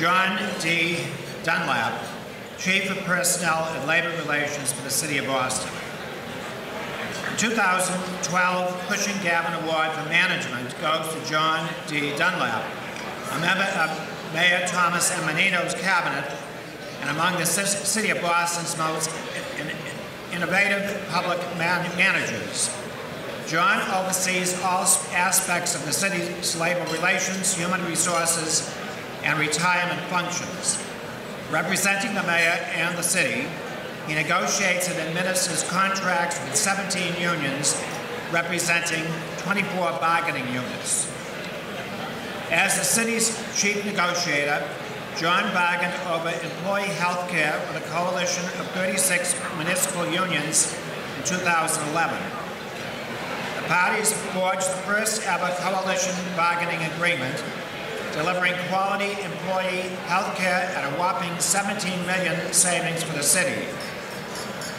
John D. Dunlap, Chief of Personnel and Labor Relations for the City of Boston. The 2012 Cushing Gavin Award for Management goes to John D. Dunlap, a member of Mayor Thomas M. Menino's cabinet and among the City of Boston's most innovative public managers. John oversees all aspects of the city's labor relations, human resources, and retirement functions. Representing the mayor and the city, he negotiates and administers contracts with 17 unions representing 24 bargaining units. As the city's chief negotiator, John bargained over employee health care with a coalition of 36 municipal unions in 2011. The parties forged the first ever coalition bargaining agreement, delivering quality employee health care at a whopping $17 million savings for the city.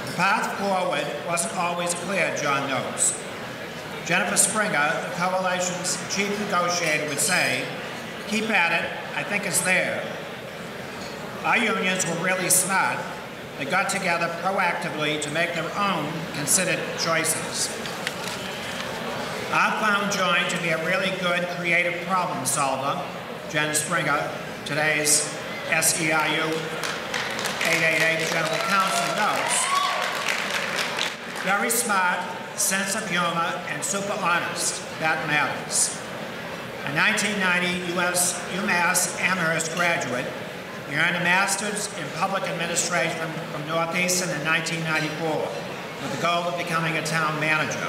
The path forward wasn't always clear, John notes. Jennifer Springer, the coalition's chief negotiator, would say, "Keep at it, I think it's there." Our unions were really smart. They got together proactively to make their own considered choices. I found John to be a really good creative problem solver, Jen Springer, today's SEIU 888 General Counsel, notes. Very smart, sense of humor, and super honest. That matters. A 1990 UMass Amherst graduate, he earned a master's in public administration from Northeastern in 1994 with the goal of becoming a town manager.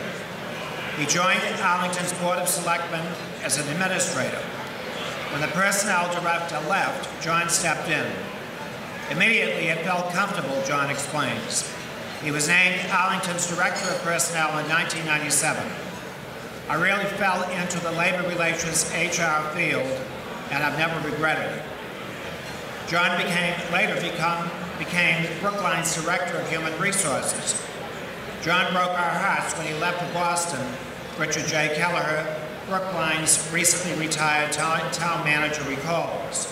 He joined Arlington's Board of Selectmen as an administrator. When the personnel director left, John stepped in. Immediately, it felt comfortable, John explains. He was named Arlington's Director of Personnel in 1997. I really fell into the labor relations HR field, and I've never regretted it. John became Brookline's Director of Human Resources. John broke our hearts when he left for Boston. Richard J. Kelleher, Brookline's recently retired town manager, recalls.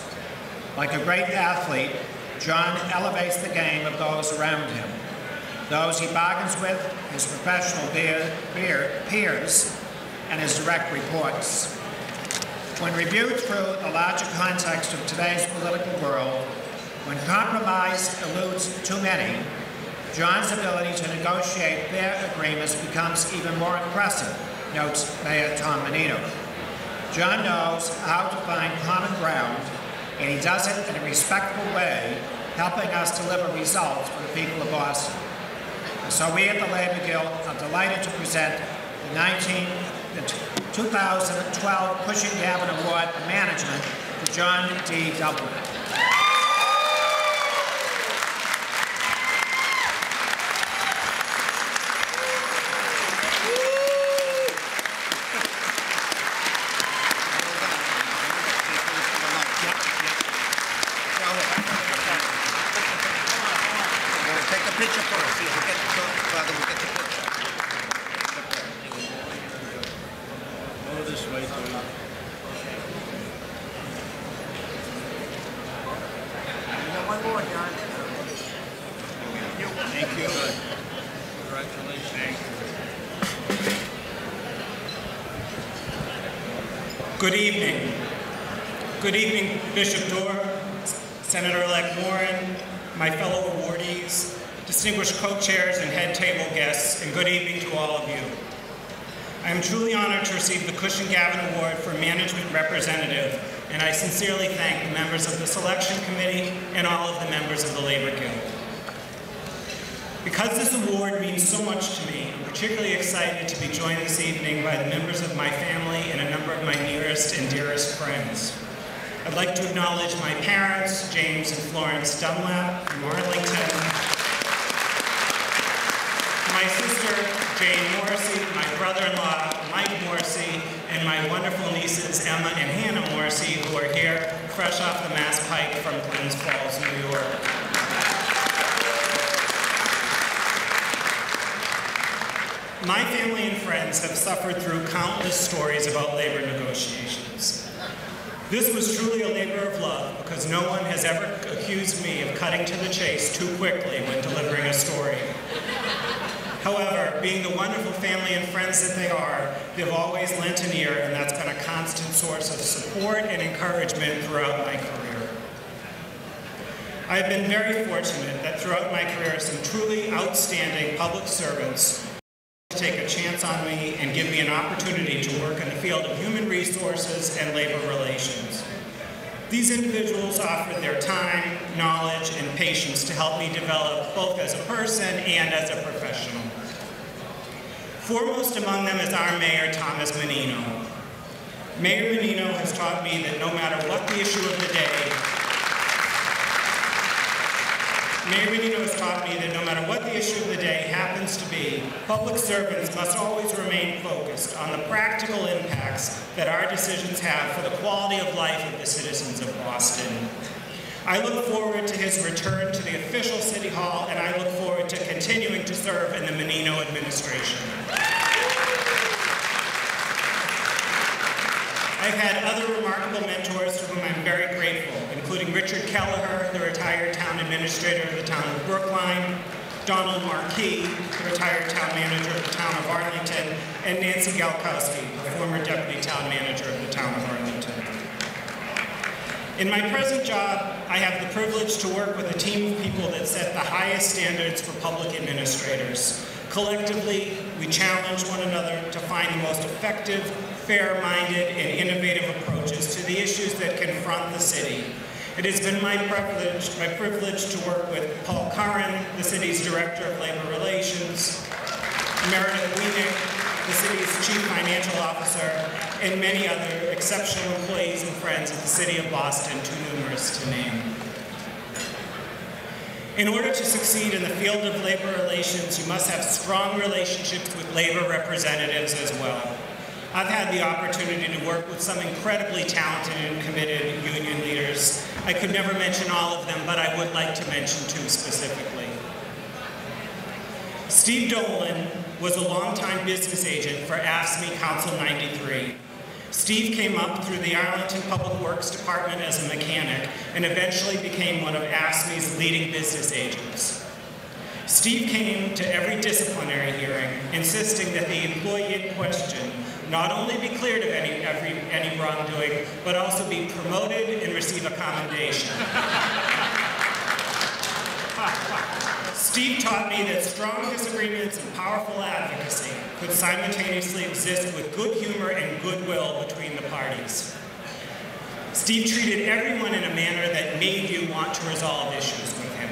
Like a great athlete, John elevates the game of those around him, those he bargains with, his professional peers, and his direct reports. When reviewed through the larger context of today's political world, when compromise eludes too many, John's ability to negotiate fair agreements becomes even more impressive, notes Mayor Tom Menino. John knows how to find common ground, and he does it in a respectful way, helping us deliver results for the people of Boston. And so we at the Labor Guild are delighted to present the 2012 Cushing Gavin Award for Management to John D. Dunlap. Good evening. Good evening, Bishop Dorr, Senator-elect Warren, my fellow awardees, distinguished co-chairs and head table guests, and good evening to all of you. I am truly honored to receive the Cushing Gavin Award for Management Representative, and I sincerely thank the members of the Selection Committee and all of the members of the Labor Guild. Because this award means so much to me, I'm particularly excited to be joined this evening by the members of my family and a number of my nearest and dearest friends. I'd like to acknowledge my parents, James and Florence Dunlap from Arlington, my sister, Jane Morrissey, my brother-in-law, Mike Morrissey, and my wonderful nieces, Emma and Hannah Morrissey, who are here fresh off the Mass Pike from Glens Falls, New York. My family and friends have suffered through countless stories about labor negotiations. This was truly a labor of love because no one has ever accused me of cutting to the chase too quickly when delivering a story. However, being the wonderful family and friends that they are, they've always lent an ear, and that's been a constant source of support and encouragement throughout my career. I've been very fortunate that throughout my career, some truly outstanding public servants take a chance on me and give me an opportunity to work in the field of human resources and labor relations. These individuals offered their time, knowledge, and patience to help me develop both as a person and as a professional. Foremost among them is our mayor, Thomas Menino. Mayor Menino has taught me that no matter what the issue of the day, happens to be, public servants must always remain focused on the practical impacts that our decisions have for the quality of life of the citizens of Boston. I look forward to his return to the official City Hall, and I look forward to continuing to serve in the Menino administration. I've had other remarkable mentors to whom I'm very grateful, including Richard Kelleher, the retired town administrator of the town of Brookline, Donald Marquis, the retired town manager of the town of Arlington, and Nancy Galkowski, the former deputy town manager of the town of Arlington. In my present job, I have the privilege to work with a team of people that set the highest standards for public administrators. Collectively, we challenge one another to find the most effective, fair-minded, and innovative approaches to the issues that confront the city. It has been my privilege to work with Paul Curran, the city's Director of Labor Relations, Meredith Wienick, the city's Chief Financial Officer, and many other exceptional employees and friends of the City of Boston, too numerous to name. In order to succeed in the field of labor relations, you must have strong relationships with labor representatives as well. I've had the opportunity to work with some incredibly talented and committed union leaders. I could never mention all of them, but I would like to mention two specifically. Steve Dolan was a longtime business agent for AFSCME Council 93. Steve came up through the Arlington Public Works Department as a mechanic and eventually became one of AFSCME's leading business agents. Steve came to every disciplinary hearing, insisting that the employee in question not only be cleared of any wrongdoing, but also be promoted and receive a commendation. Steve taught me that strong disagreements and powerful advocacy could simultaneously exist with good humor and goodwill between the parties. Steve treated everyone in a manner that made you want to resolve issues with him.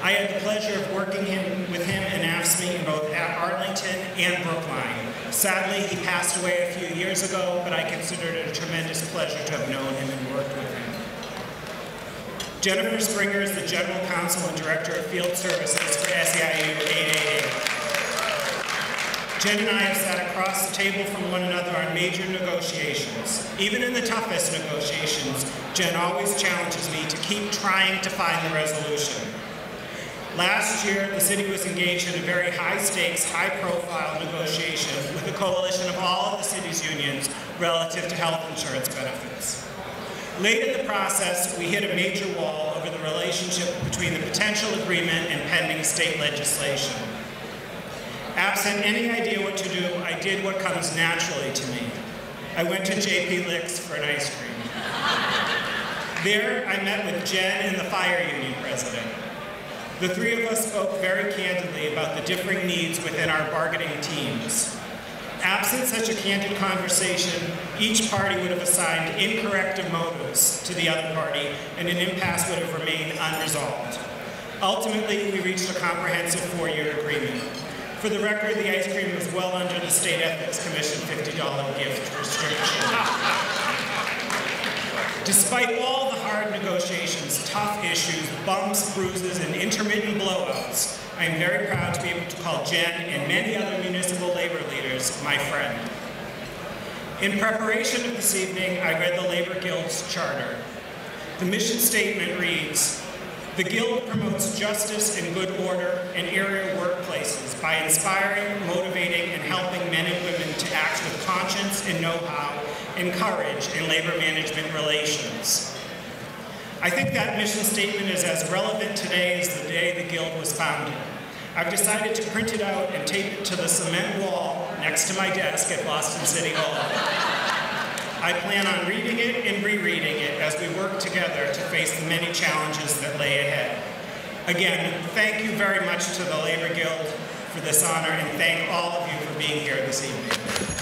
I had the pleasure of working with him in AFSCME in both Arlington and Brookline. Sadly, he passed away a few years ago, but I considered it a tremendous pleasure to have known him and worked with him. Jennifer Springer is the General Counsel and Director of Field Services for SEIU 888. Jen and I have sat across the table from one another on major negotiations. Even in the toughest negotiations, Jen always challenges me to keep trying to find the resolution. Last year, the city was engaged in a very high-stakes, high-profile negotiation with a coalition of all of the city's unions relative to health insurance benefits. Late in the process, we hit a major wall over the relationship between the potential agreement and pending state legislation. Absent any idea what to do, I did what comes naturally to me. I went to J.P. Lick's for an ice cream. There, I met with Jen and the fire union president. The three of us spoke very candidly about the differing needs within our bargaining teams. Absent such a candid conversation, each party would have assigned incorrect motives to the other party, and an impasse would have remained unresolved. Ultimately, we reached a comprehensive 4-year agreement. For the record, the ice cream was well under the State Ethics Commission $50 gift restriction. Despite all the hard negotiations, tough issues, bumps, bruises, and intermittent blowouts, I am very proud to be able to call Jen and many other municipal labor leaders my friend. In preparation of this evening, I read the Labor Guild's charter. The mission statement reads, "The Guild promotes justice and good order in area workplaces by inspiring, motivating, and helping men and women to act with conscience and know-how and courage in labor management relations. I think that mission statement is as relevant today as the day the Guild was founded. I've decided to print it out and tape it to the cement wall next to my desk at Boston City Hall. I plan on reading it and rereading it as we work together to face the many challenges that lay ahead. Again, thank you very much to the Labor Guild for this honor, and thank all of you for being here this evening.